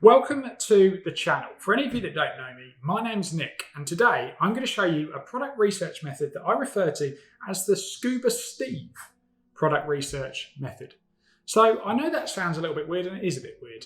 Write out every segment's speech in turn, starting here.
Welcome to the channel. For any of you that don't know me, my name's Nick, and today I'm going to show you a product research method that I refer to as the Scuba Steve product research method. So I know that sounds a little bit weird, and it is a bit weird,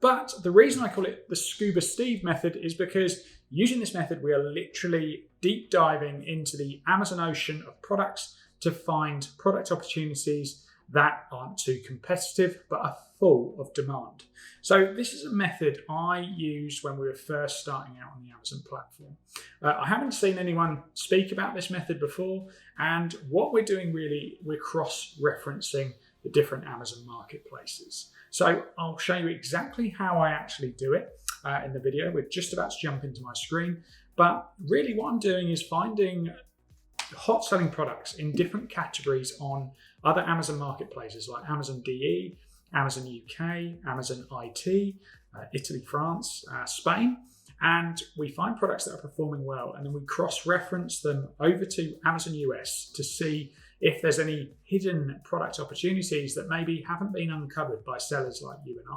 but the reason I call it the Scuba Steve method is because using this method, we are literally deep diving into the Amazon ocean of products to find product opportunities that aren't too competitive but are full of demand. So this is a method I used when we were first starting out on the Amazon platform. I haven't seen anyone speak about this method before, and what we're doing really, we're cross-referencing the different Amazon marketplaces. So I'll show you exactly how I actually do it in the video. We're just about to jump into my screen, but really what I'm doing is finding hot selling products in different categories on other Amazon marketplaces like Amazon DE, Amazon UK, Amazon IT, Italy, France, Spain, and we find products that are performing well, and then we cross-reference them over to Amazon US to see if there's any hidden product opportunities that maybe haven't been uncovered by sellers like you and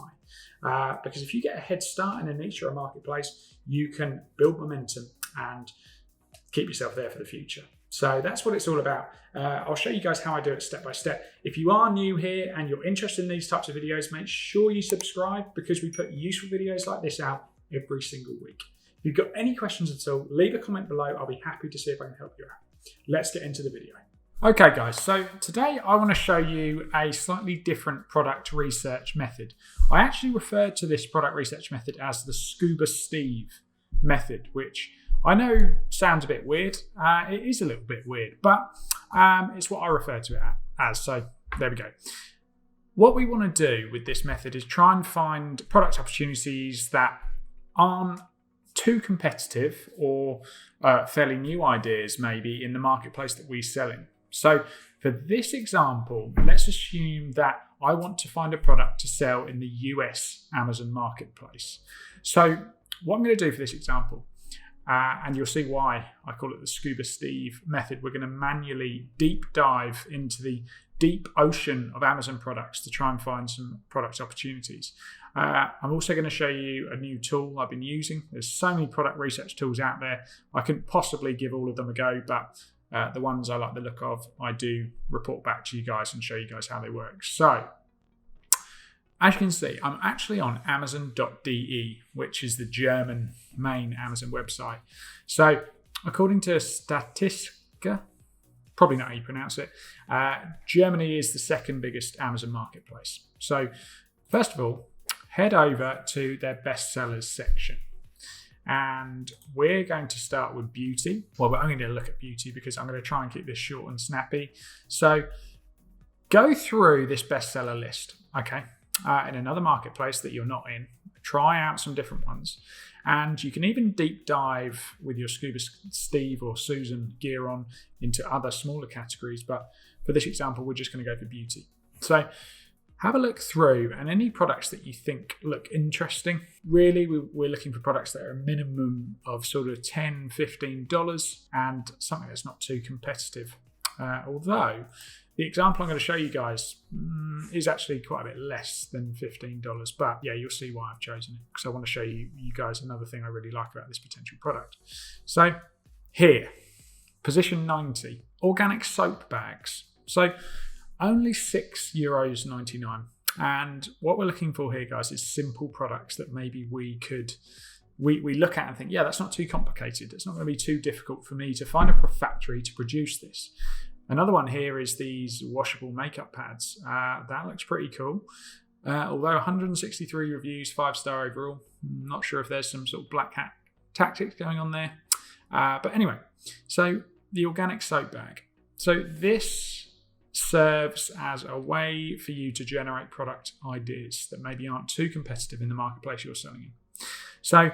I. Because if you get a head start in a niche or a marketplace, you can build momentum and keep yourself there for the future. So that's what it's all about. I'll show you guys how I do it step by step. If you are new here and you're interested in these types of videos, make sure you subscribe because we put useful videos like this out every single week. If you've got any questions at all, leave a comment below. I'll be happy to see if I can help you out. Let's get into the video. Okay guys, so today I want to show you a slightly different product research method. I actually refer to this product research method as the Scuba Steve method, which I know sounds a bit weird. It is a little bit weird, but it's what I refer to it as. So there we go. What we want to do with this method is try and find product opportunities that aren't too competitive or fairly new ideas maybe in the marketplace that we sell in. So for this example, let's assume that I want to find a product to sell in the US Amazon marketplace. So what I'm going to do for this example, and you'll see why I call it the Scuba Steve method. We're going to manually deep dive into the deep ocean of Amazon products to try and find some product opportunities. I'm also going to show you a new tool I've been using. There's so many product research tools out there. I couldn't possibly give all of them a go, but the ones I like the look of, I do report back to you guys and show you guys how they work. So as you can see, I'm actually on Amazon.de, which is the German main Amazon website. So according to Statistica, probably not how you pronounce it, Germany is the second biggest Amazon marketplace. So first of all, head over to their bestsellers section. And we're going to start with beauty. Well, we're only going to look at beauty because I'm going to try and keep this short and snappy. So go through this bestseller list, okay? In another marketplace that you're not in, try out some different ones, and you can even deep dive with your Scuba Steve or Susan gear on into other smaller categories, but for this example we're just going to go for beauty. So have a look through, and any products that you think look interesting, really we're looking for products that are a minimum of sort of $10, $15 and something that's not too competitive, although the example I'm going to show you guys is actually quite a bit less than $15, but yeah, you'll see why I've chosen it, because I want to show you guys another thing I really like about this potential product. So here, position 90, organic soap bags. So only €6.99. And what we're looking for here, guys, is simple products that maybe we look at and think, yeah, that's not too complicated. It's not going to be too difficult for me to find a factory to produce this. Another one here is these washable makeup pads. That looks pretty cool. Although 163 reviews, 5-star overall. Not sure if there's some sort of black hat tactics going on there. But anyway, so the organic soap bag. So this serves as a way for you to generate product ideas that maybe aren't too competitive in the marketplace you're selling in. So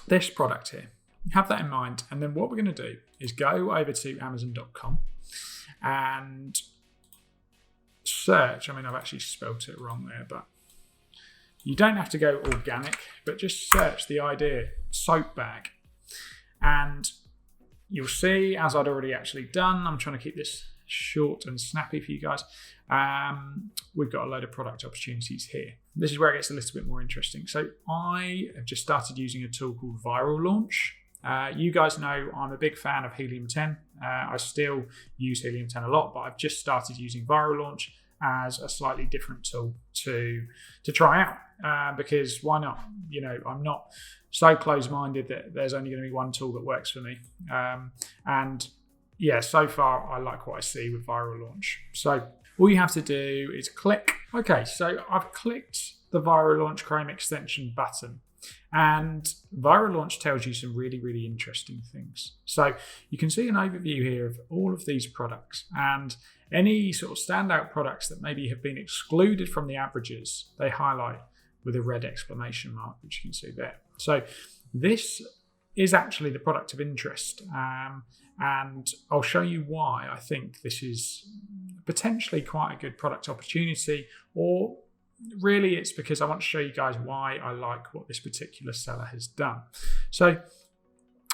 this product here, have that in mind. And then what we're going to do is go over to Amazon.com and search. I mean, I've actually spelt it wrong there, but you don't have to go organic, but just search the idea soap bag. And you'll see, as I'd already actually done, I'm trying to keep this short and snappy for you guys. We've got a load of product opportunities here. This is where it gets a little bit more interesting. So I have just started using a tool called Viral Launch. You guys know I'm a big fan of Helium 10. I still use Helium 10 a lot, but I've just started using Viral Launch as a slightly different tool to try out, because why not? I'm not so close-minded that there's only going to be one tool that works for me. And yeah, so far I like what I see with Viral Launch. So all you have to do is click. Okay, so I've clicked the Viral Launch Chrome extension button, and Viral Launch tells you some really, really interesting things. So you can see an overview here of all of these products, and any sort of standout products that maybe have been excluded from the averages, they highlight with a red exclamation mark, which you can see there. So this is actually the product of interest, and I'll show you why I think this is potentially quite a good product opportunity, or really it's because I want to show you guys why I like what this particular seller has done. So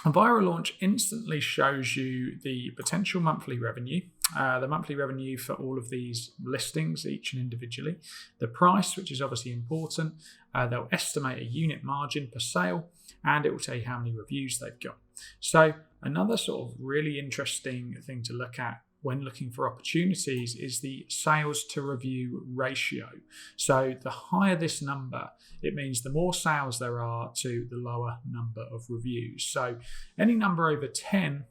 Viral Launch instantly shows you the potential monthly revenue, the monthly revenue for all of these listings, each and individually, the price, which is obviously important. They'll estimate a unit margin per sale, and it will tell you how many reviews they've got. So another sort of really interesting thing to look at when looking for opportunities is the sales to review ratio. So the higher this number, it means the more sales there are to the lower number of reviews. So any number over 10,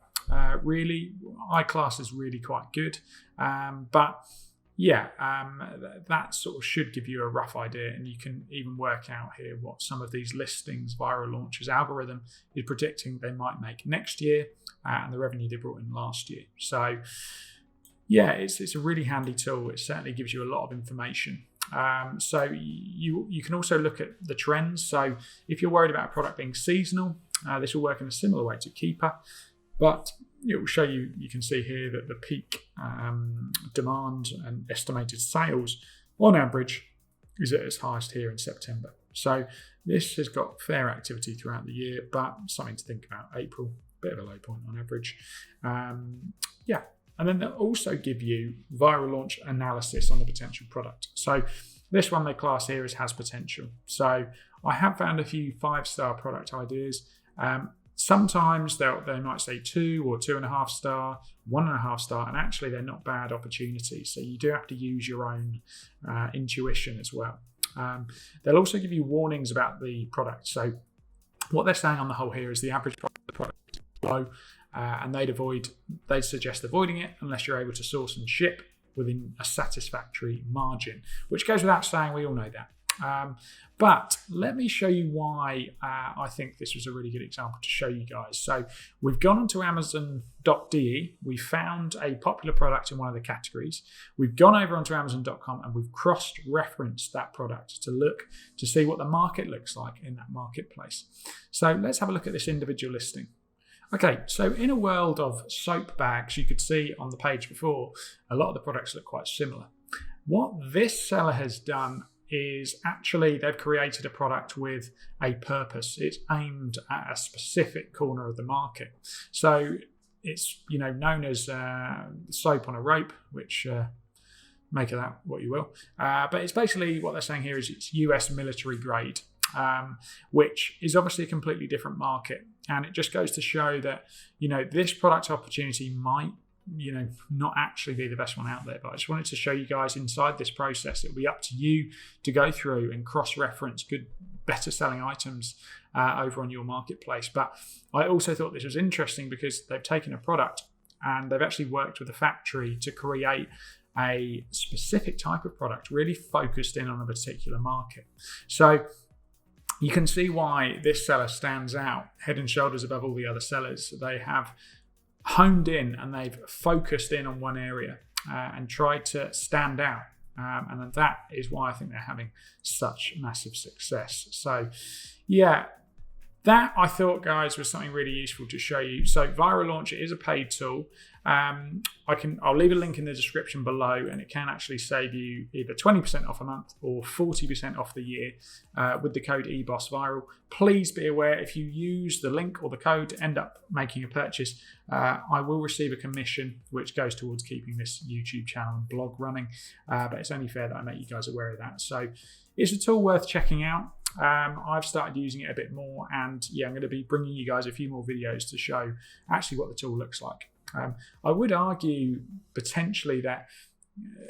really, I class is really quite good. But yeah, that sort of should give you a rough idea, and you can even work out here what some of these listings Viral Launch's algorithm is predicting they might make next year, and the revenue they brought in last year. So yeah, it's a really handy tool. It certainly gives you a lot of information. So you can also look at the trends. So if you're worried about a product being seasonal, this will work in a similar way to Keeper, but it will show you, you can see here that the peak demand and estimated sales on average is at its highest here in September. So this has got fair activity throughout the year, but something to think about. April, bit of a low point on average. Yeah, and then they'll also give you Viral Launch analysis on the potential product. So this one they class here as has potential. So I have found a few 5-star product ideas. Sometimes they might say 2 or 2.5 star, 1.5 star, and actually they're not bad opportunities. So you do have to use your own intuition as well. They'll also give you warnings about the product. So what they're saying on the whole here is the average price of the product is low, and they'd suggest avoiding it unless you're able to source and ship within a satisfactory margin, which goes without saying, we all know that. But let me show you why I think this was a really good example to show you guys. So we've gone onto Amazon.de, we found a popular product in one of the categories, we've gone over onto Amazon.com, and we've cross-referenced that product to look to see what the market looks like in that marketplace. So let's have a look at this individual listing. Okay, so in a world of soap bags, you could see on the page before, a lot of the products look quite similar. What this seller has done is actually they've created a product with a purpose. It's aimed at a specific corner of the market. So it's known as soap on a rope, which make of that what you will. But it's basically what they're saying here is it's US military grade, which is obviously a completely different market. And it just goes to show that this product opportunity might not actually be the best one out there. But I just wanted to show you guys inside this process, it'll be up to you to go through and cross-reference good, better selling items over on your marketplace. But I also thought this was interesting because they've taken a product and they've actually worked with a factory to create a specific type of product really focused in on a particular market. So you can see why this seller stands out head and shoulders above all the other sellers. They have honed in and they've focused in on one area and tried to stand out. And that is why I think they're having such massive success. So yeah, that I thought, guys, was something really useful to show you. So Viral Launcher is a paid tool. I'll leave a link in the description below, and it can actually save you either 20% off a month or 40% off the year with the code eBossViral. Please be aware, if you use the link or the code to end up making a purchase, I will receive a commission which goes towards keeping this YouTube channel and blog running. But it's only fair that I make you guys aware of that. So it's a tool worth checking out. I've started using it a bit more, and yeah, I'm going to be bringing you guys a few more videos to show actually what the tool looks like. I would argue potentially that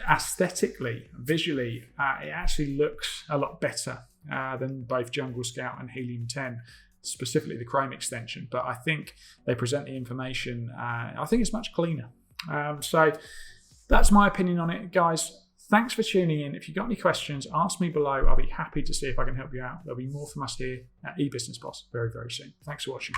aesthetically, visually, it actually looks a lot better than both Jungle Scout and Helium 10, specifically the Chrome extension. But I think they present the information, I think it's much cleaner. So that's my opinion on it, guys. Thanks for tuning in. If you've got any questions, ask me below. I'll be happy to see if I can help you out. There'll be more from us here at eBusiness Boss very, very soon. Thanks for watching.